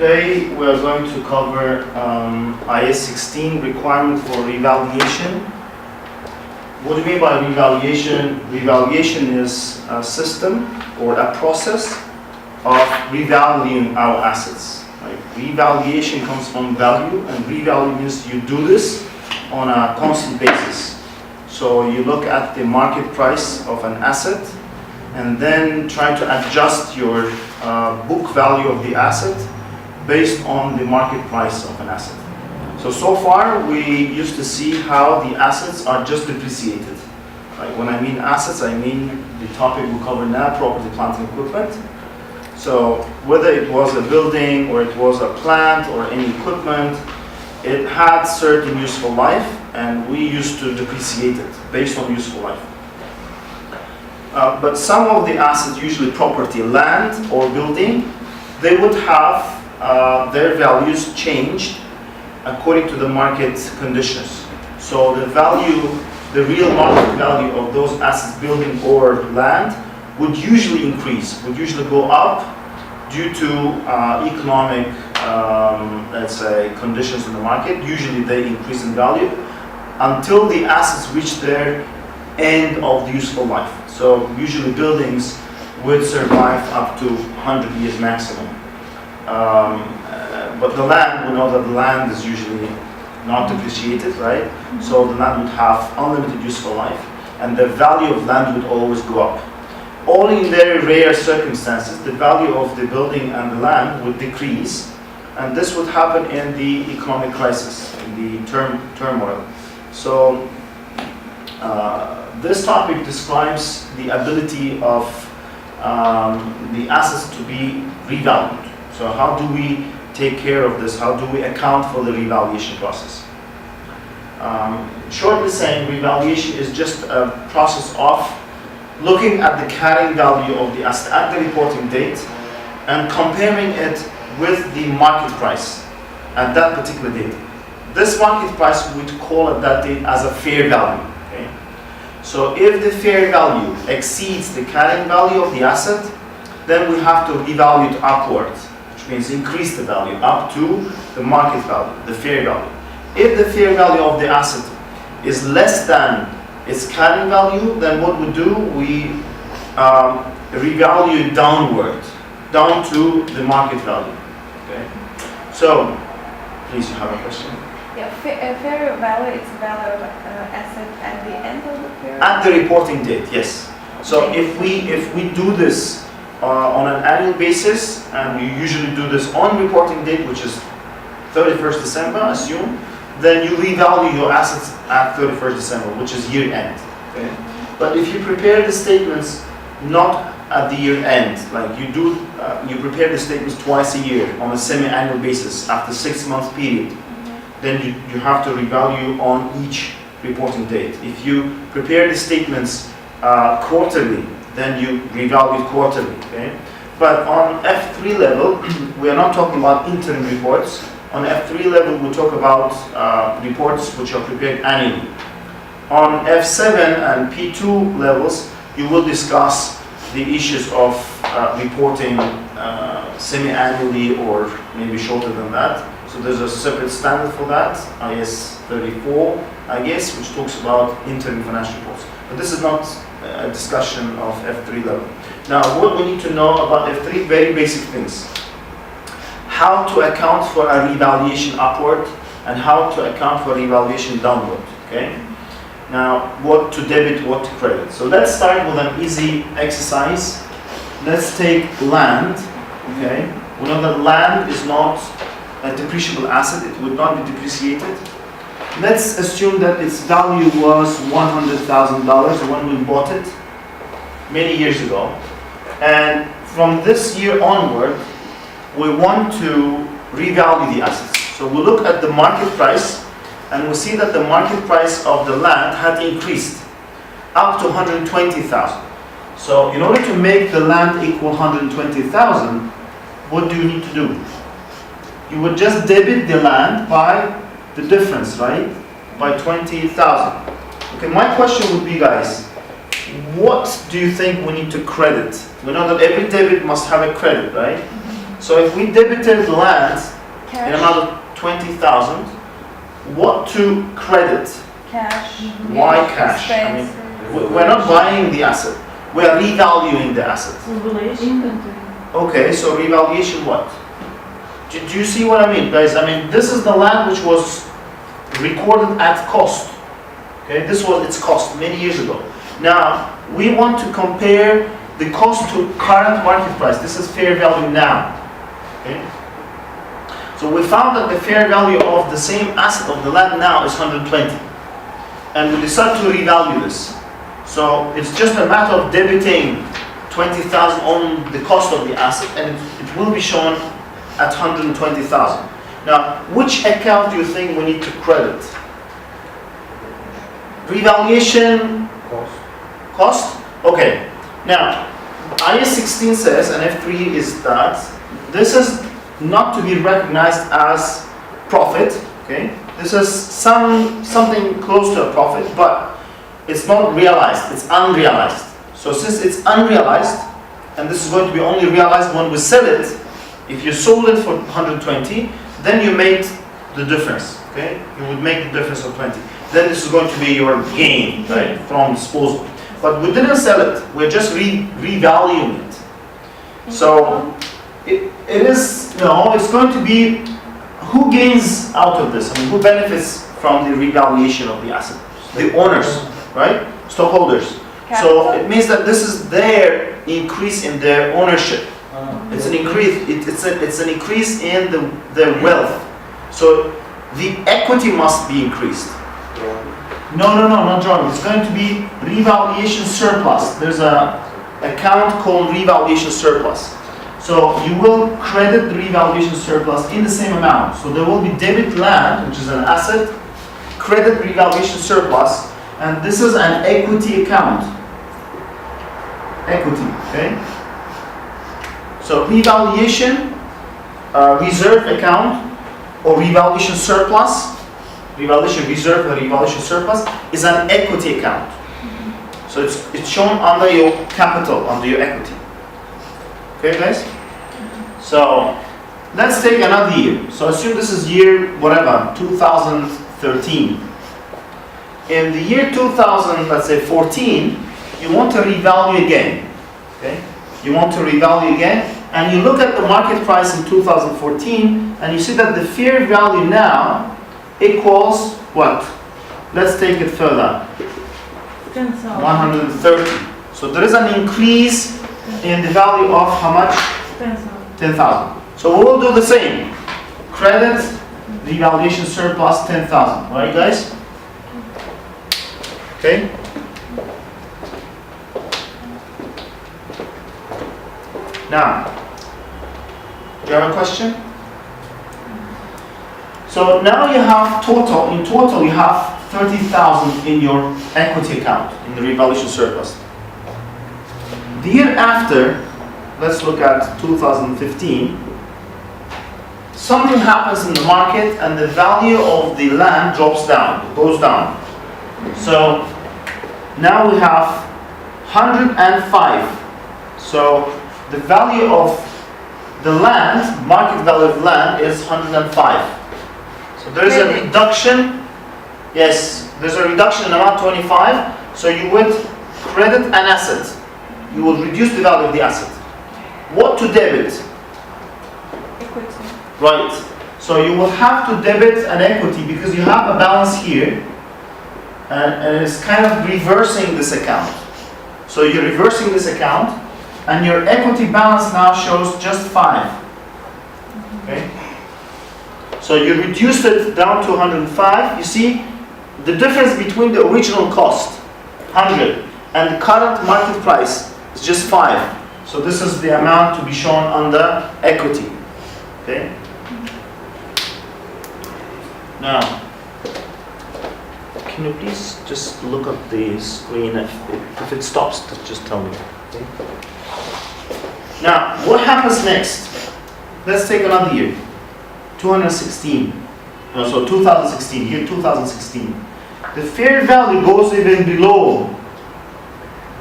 today we are going to cover IAS 16 requirement for revaluation. What do you mean by revaluation? Revaluation is a system or a process of revaluing our assets. Right? Revaluation comes from value, and revalue means you do this on a constant basis. So you look at the market price of an asset and then try to adjust your book value of the asset based on the market price of an asset. So far we used to see how the assets are just depreciated. Right? When I mean assets, I mean the topic we cover now, property, plant and equipment. So whether it was a building or it was a plant or any equipment, it had certain useful life and we used to depreciate it based on useful life. But some of the assets, usually property, land or building, they would have their values changed according to the market conditions. So the value, the real market value of those assets, building or land, would usually increase, would usually go up due to economic, let's say, conditions in the market. Usually they increase in value until the assets reach their end of the useful life. So usually buildings would survive up to 100 years maximum. But the land, we know that the land is usually not depreciated, right? So the land would have unlimited useful life, and the value of land would always go up. Only in very rare circumstances, the value of the building and the land would decrease, and this would happen in the economic crisis, in the turmoil. So this topic describes the ability of the assets to be revalued. So how do we take care of this? How do we account for the revaluation process? Shortly saying, revaluation is just a process of looking at the carrying value of the asset at the reporting date and comparing it with the market price at that particular date. This market price we would call at that date as a fair value. Okay? So if the fair value exceeds the carrying value of the asset, then we have to revalue it upward, which means increase the value up to the market value, the fair value. If the fair value of the asset is less than its carrying value, then what we do, we revalue it downward, down to the market value. Okay. So, please, you have a question? Yeah, fair value is value of asset at the end of the period? At the reporting date, yes. So if we do this on an annual basis, and you usually do this on reporting date, which is 31st December, assume, then you revalue your assets at 31st December, which is year end. Okay? But if you prepare the statements not at the year end, like you do, you prepare the statements twice a year on a semi-annual basis after 6-month period, then you have to revalue on each reporting date. If you prepare the statements quarterly, then you revalue quarterly. Okay? But on F3 level, we are not talking about interim reports. On F3 level, we talk about reports which are prepared annually. On F7 and P2 levels, you will discuss the issues of reporting semi-annually or maybe shorter than that. So there's a separate standard for that, IAS 34, I guess, which talks about interim financial reports. But this is not a discussion of F3 level. Now, what we need to know about F3, very basic things. How to account for a revaluation upward and how to account for revaluation downward. Okay? Now, what to debit, what to credit. So let's start with an easy exercise. Let's take land. Okay? We know that land is not a depreciable asset. It would not be depreciated. Let's assume that its value was $100,000 when we bought it many years ago. And from this year onward, we want to revalue the assets. So we look at the market price and we see that the market price of the land had increased up to $120,000. So in order to make the land equal $120,000, what do you need to do? You would just debit the land by the difference, right? By $20,000. Okay, my question would be, guys, what do you think we need to credit? We know that every debit must have a credit, right? So if we debited the land in Cash. amount of 20,000, what to credit? Cash. Why cash? I mean, we're not buying the asset. We are revaluing the asset. Okay, so revaluation what? Do you see what I mean, guys? I mean, this is the land which was recorded at cost. Okay, this was its cost many years ago. Now, we want to compare the cost to current market price. This is fair value now. Okay? So we found that the fair value of the same asset of the land now is 120. And we decided to revalue this. So it's just a matter of debiting 20,000 on the cost of the asset, and it will be shown at 120,000. Now, which account do you think we need to credit? Revaluation? Cost? Okay. Now, IAS 16 says, and F3 is that, this is not to be recognized as profit, okay? This is something close to a profit, but it's not realized, it's unrealized. So since it's unrealized, and this is going to be only realized when we sell it, if you sold it for 120, then you made the difference, okay? You would make the difference of 20. Then this is going to be your gain, right, from disposal. But we didn't sell it, we're just revaluing it. So it is, it's going to be, who gains out of this? I mean, who benefits from the revaluation of the asset? The owners, right? Stockholders. So it means that this is their increase in their ownership. It's an increase. It's an increase in their wealth. So the equity must be increased. No, not John. It's going to be revaluation surplus. There's a account called revaluation surplus. So you will credit the revaluation surplus in the same amount. So there will be debit land, which is an asset, credit revaluation surplus, and this is an equity account. Equity, okay? So revaluation, reserve account, or revaluation surplus, revaluation reserve or revaluation surplus is an equity account. So it's shown under your capital, under your equity. Okay, guys? So let's take another year. So assume this is year whatever, 2013. In the year 2000, let's say 14, you want to revalue again. Okay? You want to revalue again, and you look at the market price in 2014, and you see that the fair value now equals what? Let's take it further. 130. So there is an increase in the value of how much? 10,000. So we will do the same. Credit revaluation surplus 10,000. Right, guys? Okay. Now, do you have a question? So now you have in total you have 30,000 in your equity account, in the revaluation surplus. The year after, let's look at 2015, something happens in the market and the value of the land drops down, goes down. So now we have 105. So the value of the land, market value of land is 105. So there is a reduction. Yes, there's a reduction in amount 25. So you would credit an asset. You will reduce the value of the asset. What to debit? Equity. Right. So you will have to debit an equity because you have a balance here, and it's kind of reversing this account. So you're reversing this account, and your equity balance now shows just 5. Okay. So you reduced it down to 105. You see, the difference between the original cost, 100, and the current market price is just 5. So this is the amount to be shown under equity. Okay. Now, can you please just look at the screen? If it stops, just tell me. Okay. Now, what happens next? Let's take another year. 2016. No, so 2016, year 2016. The fair value goes even below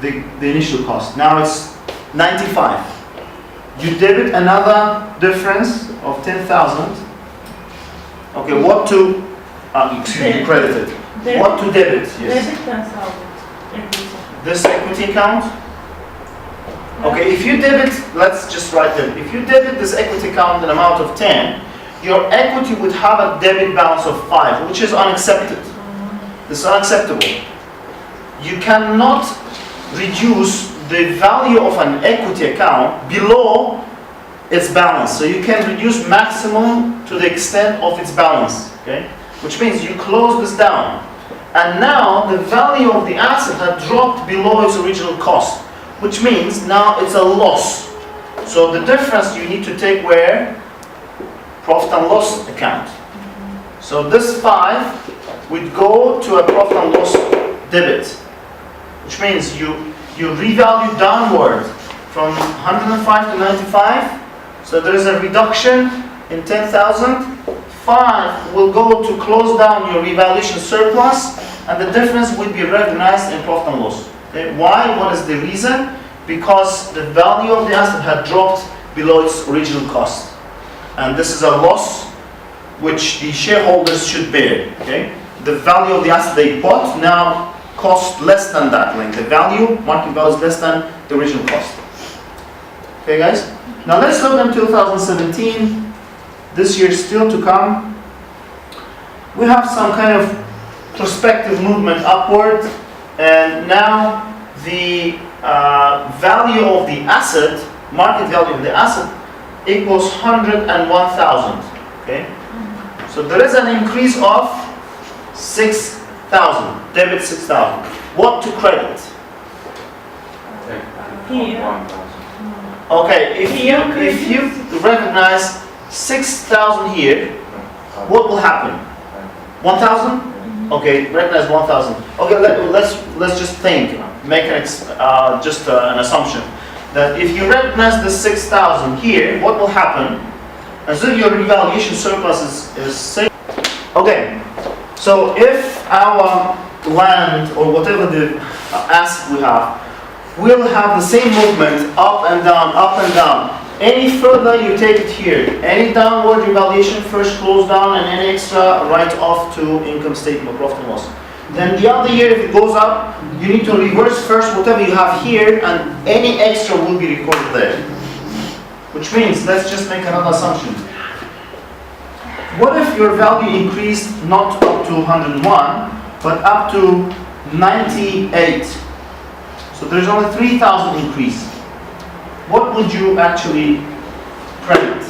the initial cost. Now it's 95. You debit another difference of 10,000. Okay, what to, excuse me, credited. What to debit? Yes. Debit 10,000 equity. This equity account. Okay, if you debit, let's just write it. If you debit this equity account an amount of 10, your equity would have a debit balance of 5, which is unaccepted. This is unacceptable. You cannot reduce the value of an equity account below its balance. So you can reduce maximum to the extent of its balance. Okay? Which means you close this down. And now the value of the asset had dropped below its original cost. Which means now it's a loss. So the difference you need to take where? Profit and loss account. So this 5 would go to a profit and loss debit. Which means you revalue downward from 105 to 95. So there is a reduction in 10,000. 5 will go to close down your revaluation surplus, and the difference would be recognized in profit and loss. Okay? Why? What is the reason? Because the value of the asset had dropped below its original cost. And this is a loss which the shareholders should bear. Okay? The value of the asset they bought now cost less than that. Like the value, market value is less than the original cost. Okay, guys? Now let's look at 2017. This year still to come. We have some kind of prospective movement upward, and now the value of the asset, market value of the asset, equals 101,000. Okay, so there is an increase of 6,000. Debit 6,000. What to credit? Okay, if you recognize 6,000 here, what will happen? 1,000? Okay, recognize 1,000. Okay, let's just think, make an assumption that if you recognize the 6,000 here, what will happen? As if your revaluation surplus is safe. Okay, so if our land or whatever the asset we have will have the same movement up and down, up and down. Any further you take it here, any downward revaluation first close down, and any extra write off to income statement or profit and loss. Then the other year if it goes up, you need to reverse first whatever you have here, and any extra will be recorded there. Which means, let's just make another assumption. What if your value increased not up to 101, but up to 98? So there's only 3,000 increase. What would you actually credit?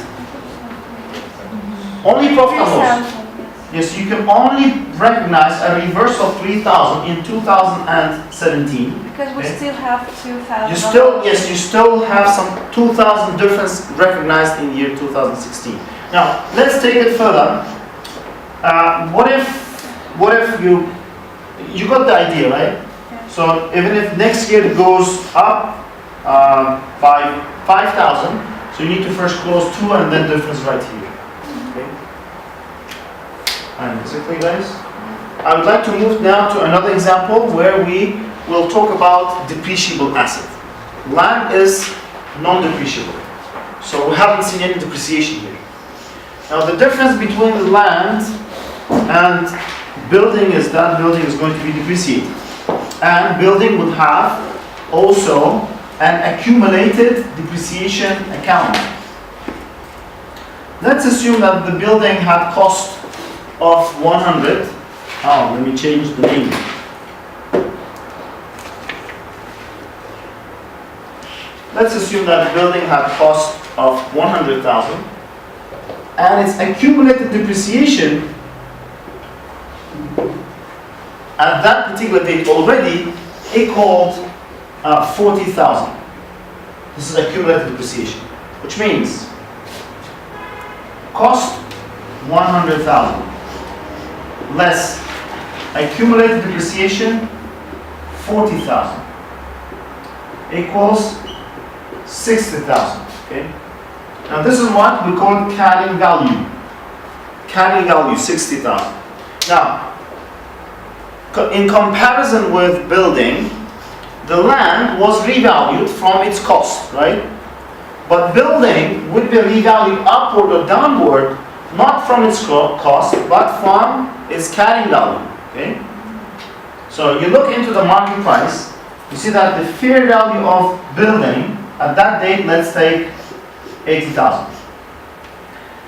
Only profit and loss. Yes, you can only recognize a reverse of 3,000 in 2017. Because we still have 2,000. You still have some 2,000 difference recognized in year 2016. Now, let's take it further. What if you got the idea, right? So even if next year it goes up by 5,000, so you need to first close 2 and then difference right here. Okay. And is it clear, guys? I would like to move now to another example where we will talk about depreciable asset. Land is non-depreciable, so we haven't seen any depreciation here. Now the difference between the land and building is that building is going to be depreciated. And building would have also an accumulated depreciation account. Let's assume that the building had cost of 100. Oh, let me change the name. Let's assume that the building had cost of 100,000, and its accumulated depreciation at that particular date already equaled 40,000. This is accumulated depreciation, which means cost 100,000 less accumulated depreciation 40,000 equals 60,000. Okay. Now this is what we call carrying value. Carrying value 60,000. Now, in comparison with building, the land was revalued from its cost, right? But building would be revalued upward or downward, not from its cost, but from its carrying value. Okay? So you look into the market price, you see that the fair value of building at that date, let's take 80,000.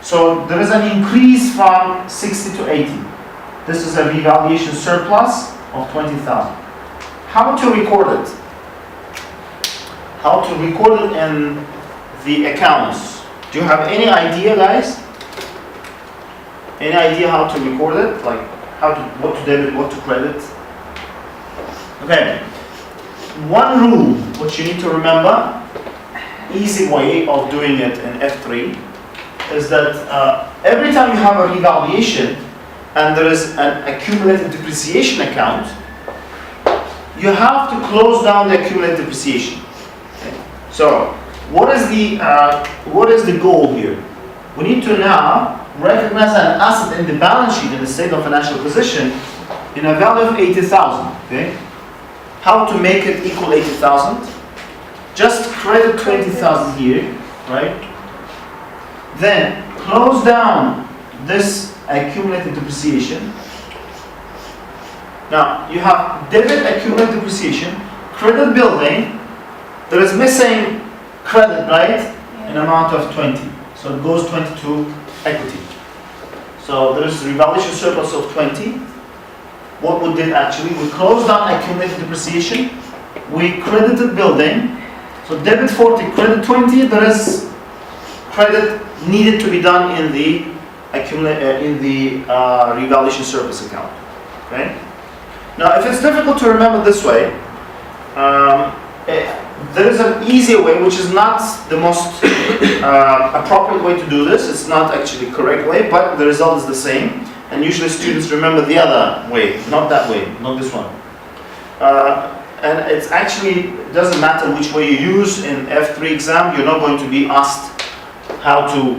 So there is an increase from 60 to 80. This is a revaluation surplus of 20,000. How to record it? How to record it in the accounts? Do you have any idea, guys? Any idea how to record it? Like what to debit, what to credit? Okay. One rule which you need to remember, easy way of doing it in F3, is that every time you have a revaluation and there is an accumulated depreciation account, you have to close down the accumulated depreciation. Okay. So what is the goal here? We need to now recognize an asset in the balance sheet in the statement of financial position in a value of 80,000. Okay. How to make it equal 80,000? Just credit 20,000 here, right? Then close down this accumulated depreciation. Now you have debit accumulated depreciation, credit building. There is missing credit, right? An amount of 20. So it goes 20 to equity. So there is revaluation surplus of 20. What we did actually, we closed down accumulated depreciation. We credited building. So debit 40, credit 20. There is credit needed to be done in the revaluation surplus account. Okay. Now, if it's difficult to remember this way, there is an easier way, which is not the most appropriate way to do this. It's not actually the correct way, but the result is the same. And usually students remember the other way, not that way, not this one. And it's actually, it doesn't matter which way you use in F3 exam, you're not going to be asked how to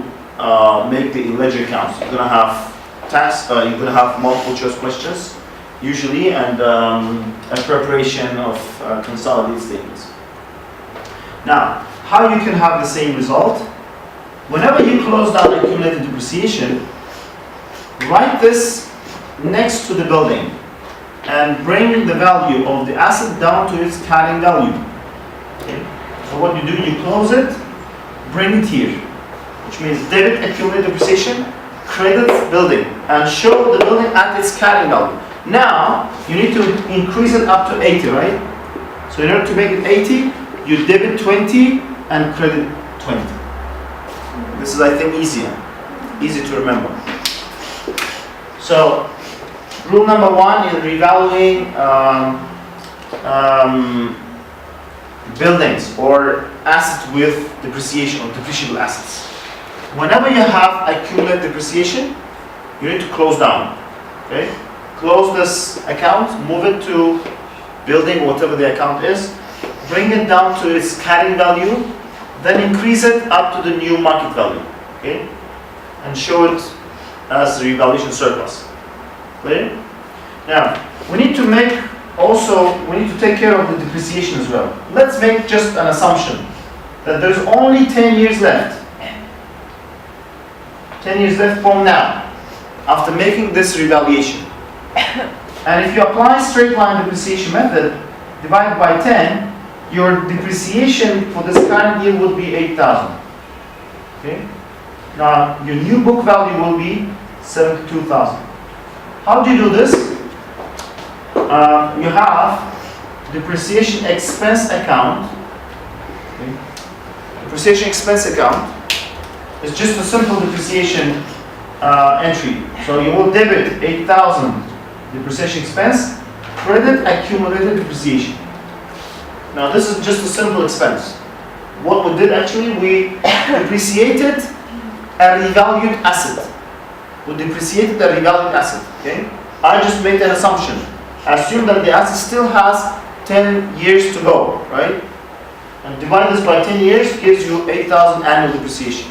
make the ledger accounts. You're going to have tasks, you're going to have multiple choice questions, usually, and a preparation of consolidated statements. Now, how you can have the same result? Whenever you close down accumulated depreciation, write this next to the building and bring the value of the asset down to its carrying value. Okay? So what you do, you close it, bring it here, which means debit accumulated depreciation, credit building, and show the building at its carrying value. Now, you need to increase it up to 80, right? So in order to make it 80, you debit 20 and credit 20. This is, I think, easy to remember. So, rule number one in revaluing buildings or assets with depreciation or depreciable assets. Whenever you have accumulated depreciation, you need to close down. Okay? Close this account, move it to building, whatever the account is, bring it down to its carrying value, then increase it up to the new market value. Okay? And show it as revaluation surplus. Clear? Now, we need to take care of the depreciation as well. Let's make just an assumption that there's only 10 years left. 10 years left from now, after making this revaluation. And if you apply straight line depreciation method, divide by 10, your depreciation for this current year would be 8,000. Okay? Now, your new book value will be 72,000. How do you do this? You have depreciation expense account. Okay. Depreciation expense account is just a simple depreciation entry. So you will debit 8,000 depreciation expense, credit accumulated depreciation. Now this is just a simple expense. What we did actually, we depreciated a revalued asset. We depreciated a revalued asset. Okay? I just made an assumption. Assume that the asset still has 10 years to go, right? And divide this by 10 years gives you 8,000 annual depreciation.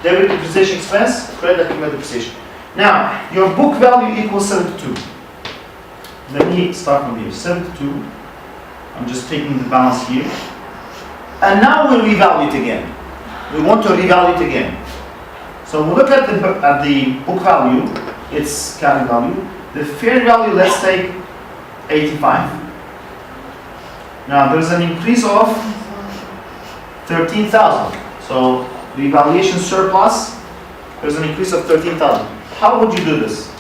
Debit depreciation expense, credit accumulated depreciation. Now, your book value equals 72. Let me start from here. 72. I'm just taking the balance here. And now we'll revalue it again. we want to revalue it again. So we look at the book value, its carrying value. The fair value, let's take 85. Now there's an increase of 13,000. So revaluation surplus, there's an increase of 13,000. How would you do this?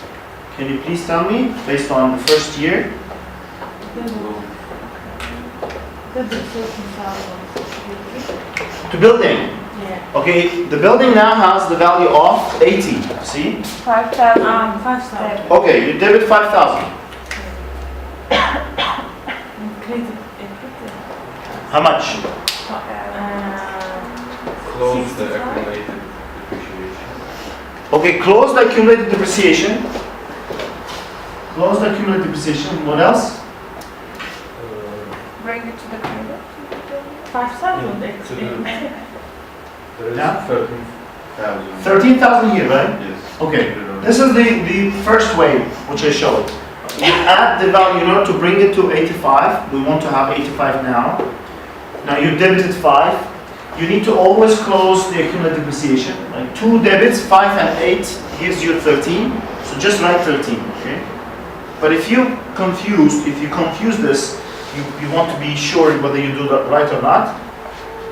Can you please tell me, based on the first year? To building. Yeah. Okay, the building now has the value of 80. See? 5,000. 5,000. Okay, you debit 5,000. Credit. How much? Close the accumulated depreciation. Okay, close the accumulated depreciation. Close the accumulated depreciation. What else? Bring it to the credit. 5,000. There is Yeah. 13,000. 13,000 here, right? Yes. Okay, this is the first way which I showed. You add the value in order to bring it to 85. We want to have 85 now. Now you debited 5. You need to always close the accumulated depreciation. Like 2 debits, 5 and 8 gives you 13. So just write 13, okay? But if you confuse this, you want to be sure whether you do that right or not,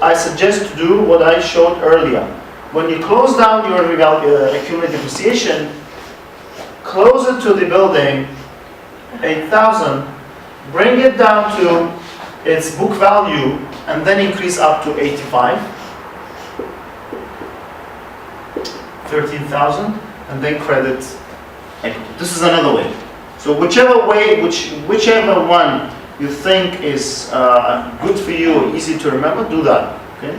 I suggest to do what I showed earlier. When you close down your accumulated depreciation, close it to the building, 8,000, bring it down to its book value, and then increase up to 85, 13,000, and then credit equity. This is another way. So whichever way, whichever one you think is good for you or easy to remember, do that. Okay?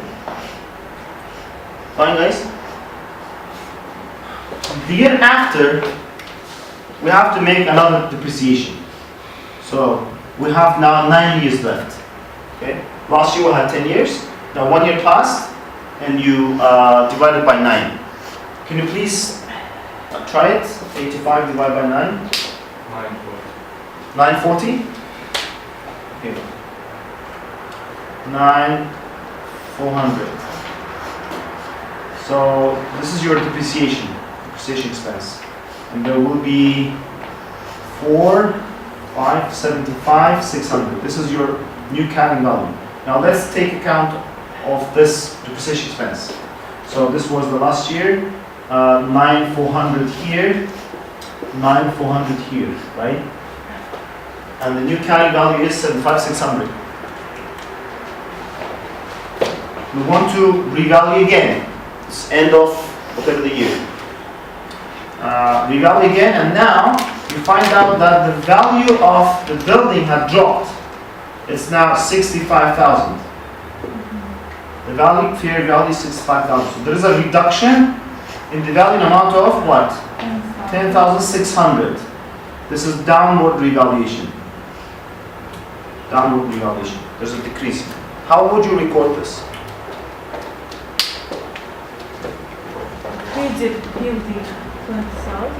Fine, guys? The year after, we have to make another depreciation. So we have now 9 years left. Okay? Last year we had 10 years. Now 1 year passed, and you divide it by 9. Can you please try it? 85 divided by 9. 940. Okay. 9,400. So this is your depreciation expense, and there will be 4, 5, 75, 600. This is your new carrying value. Now let's take account of this depreciation expense. So this was the last year, 9,400 here, 9,400 here, right? And the new carrying value is 75,600. We want to revalue again. It's end of whatever the year. Revalue again, and now you find out that the value of the building had dropped. It's now 65,000. The value, fair value is 65,000. So there is a reduction in the value amount of what? 10,600. This is downward revaluation. Downward revaluation. There's a decrease. How would you record this? Credit building 20,000.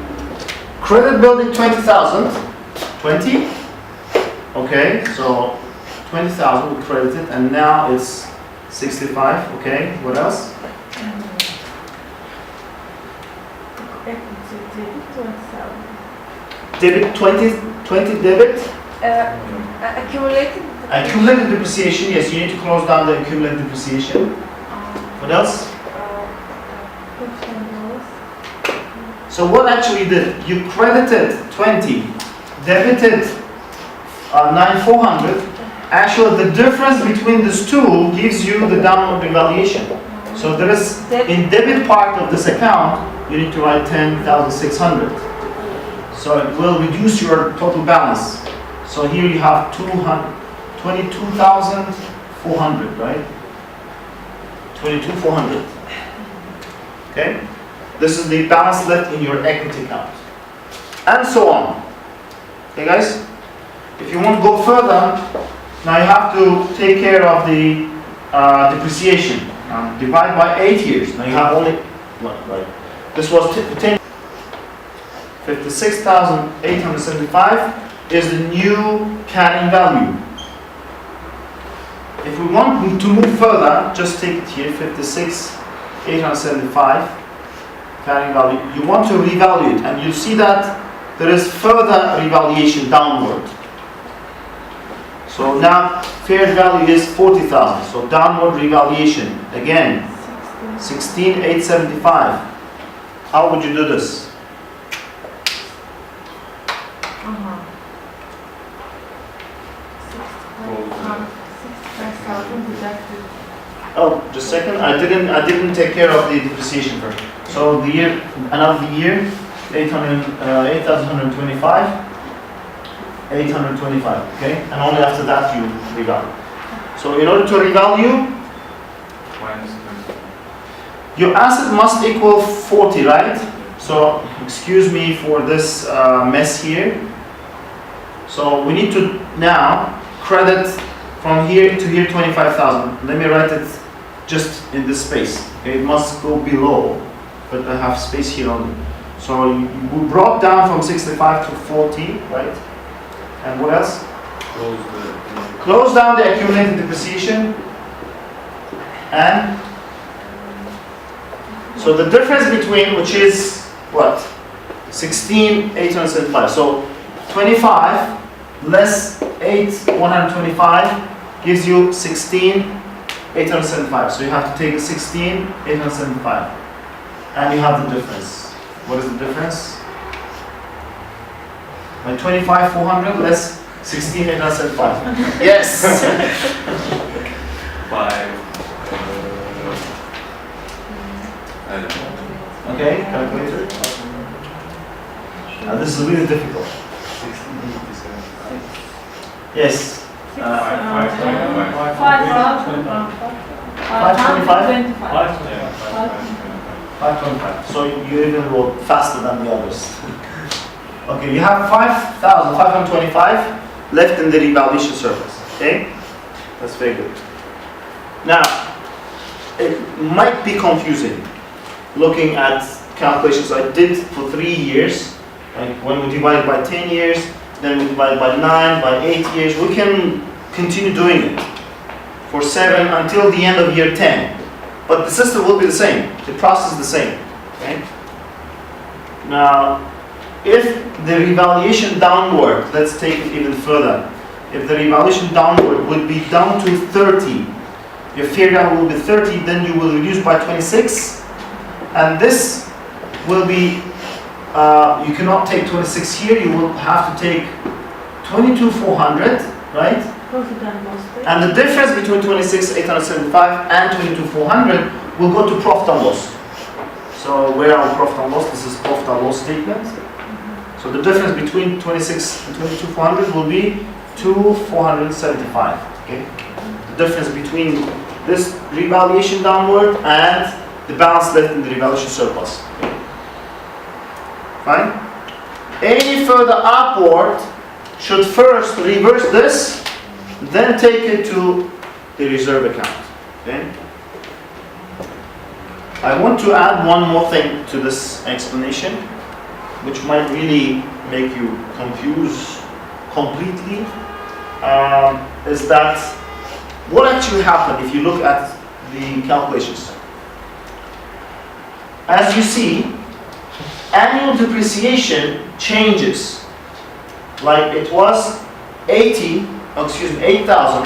Credit building 20,000. 20? Okay, so 20,000 we credited, and now it's 65. Okay, what else? Equity debit 20,000. Debit 20 debit. Accumulated. Accumulated depreciation, yes, you need to close down the accumulated depreciation. What else? $15. So what actually did? You credited 20, debited 9,400. Actually, the difference between these two gives you the downward revaluation. So there is, in debit part of this account, you need to write 10,600. So it will reduce your total balance. So here you have 22,400, right? 22,400. Okay? This is the balance left in your equity account. And so on. Okay, guys? If you want to go further, now you have to take care of the depreciation. Divide by 8 years. Now you have only, right? This was 10. 56,875 is the new carrying value. If we want to move further, just take it here, 56 875 carrying value. You want to revalue it, and you see that there is further revaluation downward. So now fair value is 40,000. So downward revaluation again 16,875. How would you do this? Uh-huh. 65,000 deducted. Oh, just a second. I didn't take care of the depreciation first. So the year, another year, 8,125, 825. Okay, and only after that you revalue. So in order to revalue, Minus your asset must equal 40, right? So excuse me for this mess here. So we need to now credit from here to here 25,000. Let me write it just in this space. Okay, it must go below, but I have space here only. So we brought down from 65 to 40, right? And what else? Close down the accumulated depreciation. And so the difference between, which is what? 16,875. So 25 less 8,125 gives you 16,875. So you have to take 16,875. And you have the difference. What is the difference? My 25,400 less 16,875. Yes! 5. I don't know. Okay, calculator. Now this is really difficult. 16,875. Yes. 525. So you even wrote faster than the others. Okay, you have 5,525 left in the revaluation surplus. Okay, that's very good. Now, it might be confusing looking at calculations I did for 3 years. Like when we divide by 10 years, then we divide by 9, by 8 years. We can continue doing it for 7 until the end of year 10. But the system will be the same. The process is the same. Okay? Now, if the revaluation downward, let's take it even further. If the revaluation downward would be down to 30, your fair value will be 30, then you will reduce by 26. And this will be, you cannot take 26 here, you will have to take 22,400, right? And the difference between 26,875 and 22,400 will go to profit and loss. So where are profit and loss? This is profit and loss statement. So the difference between 26 and 22,400 will be 2,475. Okay. The difference between this revaluation downward and the balance left in the revaluation surplus. Okay. Fine. Any further upward should first reverse this, then take it to the reserve account. Okay? I want to add one more thing to this explanation, which might really make you confused completely, is that what actually happened if you look at the calculations. As you see, annual depreciation changes. Like it was 8,000,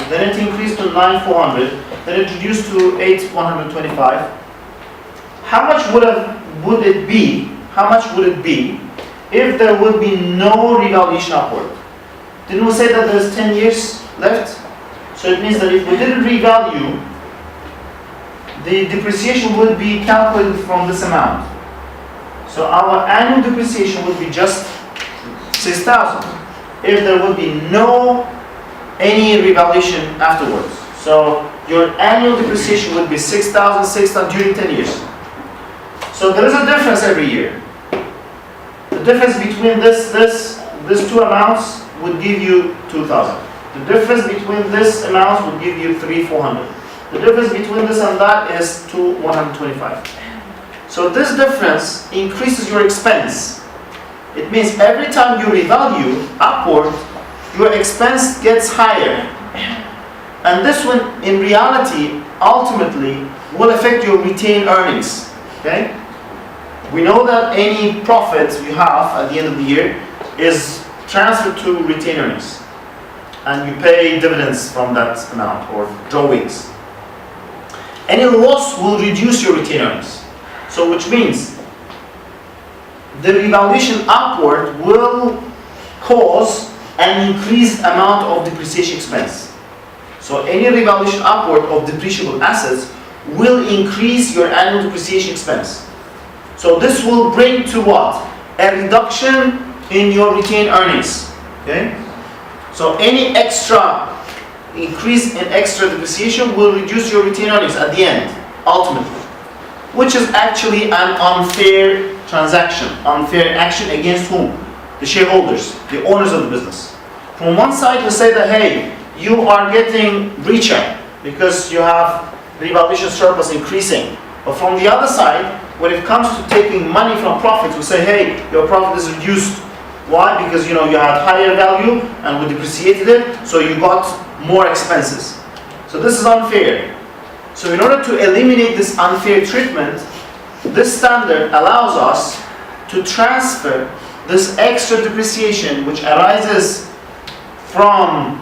then it increased to 9,400, then it reduced to 8,125. How much would it be? How much would it be if there would be no revaluation upward? Didn't we say that there's 10 years left? So it means that if we didn't revalue, the depreciation would be calculated from this amount. So our annual depreciation would be just 6,000 if there would be any revaluation afterwards. So your annual depreciation would be 6,000 during 10 years. So there is a difference every year. The difference between these two amounts would give you 2,000. The difference between this amounts would give you 3,400. The difference between this and that is 2,125. So this difference increases your expense. It means every time you revalue upward, your expense gets higher. And this one, in reality, ultimately, will affect your retained earnings. Okay? We know that any profit you have at the end of the year is transferred to retained earnings. And you pay dividends from that amount, or drawings. Any loss will reduce your retained earnings. So which means the revaluation upward will cause an increased amount of depreciation expense. So any revaluation upward of depreciable assets will increase your annual depreciation expense. So this will bring to what? A reduction in your retained earnings. Okay? So any extra increase in extra depreciation will reduce your retained earnings at the end, ultimately. Which is actually an unfair transaction, unfair action against whom? The shareholders, the owners of the business. From one side we say that, hey, you are getting richer because you have revaluation surplus increasing. But from the other side, when it comes to taking money from profits, we say, hey, your profit is reduced. Why? Because you had higher value and we depreciated it, so you got more expenses. So this is unfair. So in order to eliminate this unfair treatment, this standard allows us to transfer this extra depreciation which arises from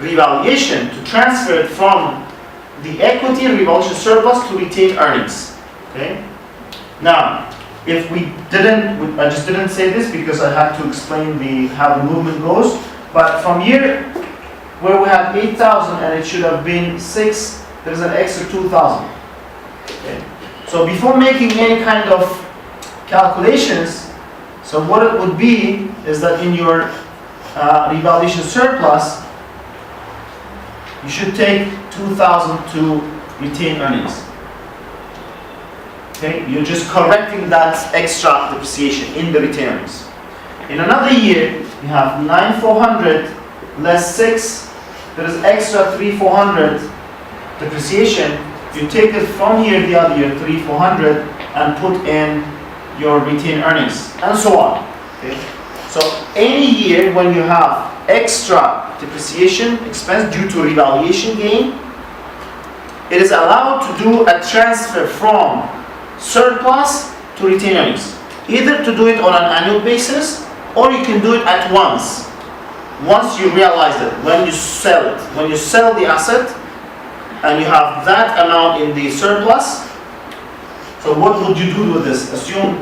revaluation, to transfer it from the equity revaluation surplus to retained earnings. Okay? Now, if we didn't, I just didn't say this because I had to explain how the movement goes, but from here where we have 8,000 and it should have been 6, there's an extra 2,000. Okay? So before making any kind of calculations, so what it would be is that in your revaluation surplus, you should take 2,000 to retain earnings. Okay? You're just correcting that extra depreciation in the retained earnings. In another year, you have 9,400 less 6, there is extra 3,400 depreciation. You take it from here the other year, 3,400, and put in your retained earnings, and so on. Okay? So any year when you have extra depreciation expense due to revaluation gain, it is allowed to do a transfer from surplus to retained earnings. Either to do it on an annual basis, or you can do it at once. Once you realize it, when you sell it. When you sell the asset, and you have that amount in the surplus, so what would you do with this? Assume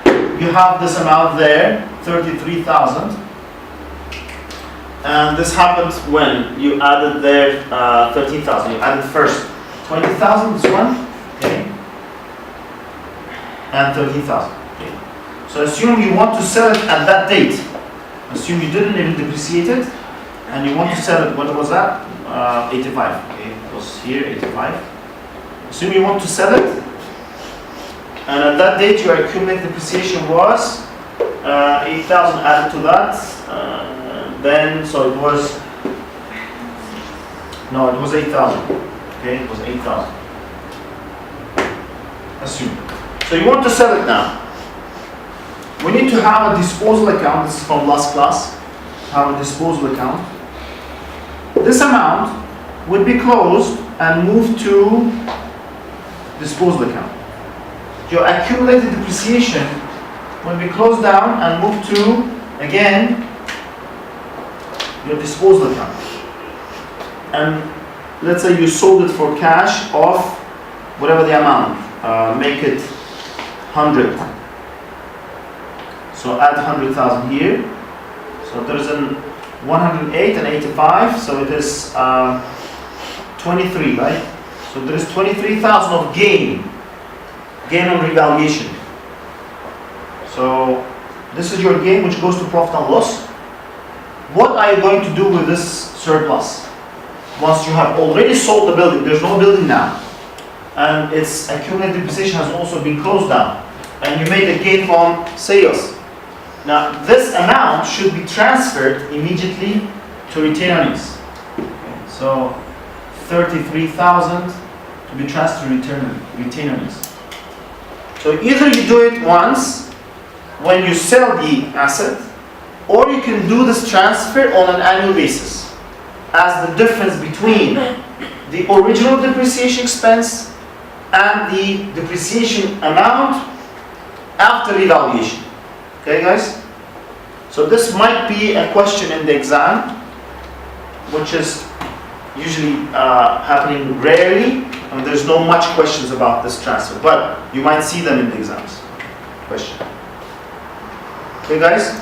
you have this amount there, 33,000, and this happens when you added there 13,000. You added first 20,000, this one, okay, and 13,000. Okay. So assume you want to sell it at that date. Assume you didn't even depreciate it, and you want to sell it. What was that? 85. Okay, it was here 85. Assume you want to sell it, and at that date your accumulated depreciation was 8,000 added to that. Then so it was 8,000. Okay, it was 8,000. Assume. So you want to sell it now. We need to have a disposal account. This is from last class. Have a disposal account. This amount would be closed and moved to disposal account. Your accumulated depreciation will be closed down and moved to, again, your disposal account. And let's say you sold it for cash of whatever the amount. Make it 100. So add 100,000 here. So there is an 108 and 85, so it is 23, right? So there is 23,000 of gain on revaluation. So this is your gain which goes to profit and loss. What are you going to do with this surplus? Once you have already sold the building, there's no building now, and its accumulated depreciation has also been closed down, and you made a gain from sales. Now, this amount should be transferred immediately to retained earnings. Okay, so 33,000 to be transferred to retained earnings. So either you do it once when you sell the asset, or you can do this transfer on an annual basis. as the difference between the original depreciation expense and the depreciation amount after revaluation. Okay, guys? So this might be a question in the exam, which is usually happening rarely, and there's no much questions about this transfer, but you might see them in the exams. Question. Okay, guys?